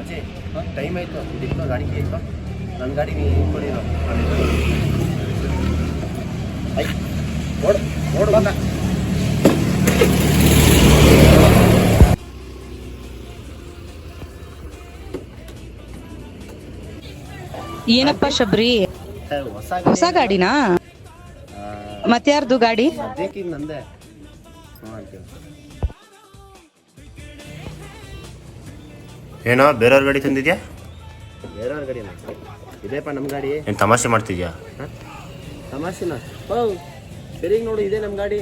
ಅಜ್ಜಿ ಟೈಮ್ ಆಯಿತು, ಇದಿಕ್ಕೋ ಗಾಡಿ ಕೀ ಇಕ್ಕೋ. ನನ್ನ ಗಾಡಿ ನೀ ಕೊಡಿರೋ. ಐ ಓಡು ಓಡು ಬಂದ. ಏನಪ್ಪ ಶಬರಿ, ಹೊಸ ಗಾಡಿನಾ? ಮತ್ಯಾರ್ದು ಗಾಡಿ? ಸದ್ಯಕ್ಕೆ ಈಗ ನಂದೆ. ಏನೋ ಬೇರೆಯವ್ರ ಗಾಡಿ ತಂದಿದ್ಯಾ? ಬೇರೆಯವ್ರ ಗಾಡಿ ಇದೇಪ್ಪ ನಮ್ಮ ಗಾಡಿ. ಏನು ತಮಾಷೆ ಮಾಡ್ತಿದ್ಯಾ? ತಮಾಷೆನ? ಸರಿಗೆ ನೋಡು, ಇದೇ ನಮ್ಮ ಗಾಡಿ.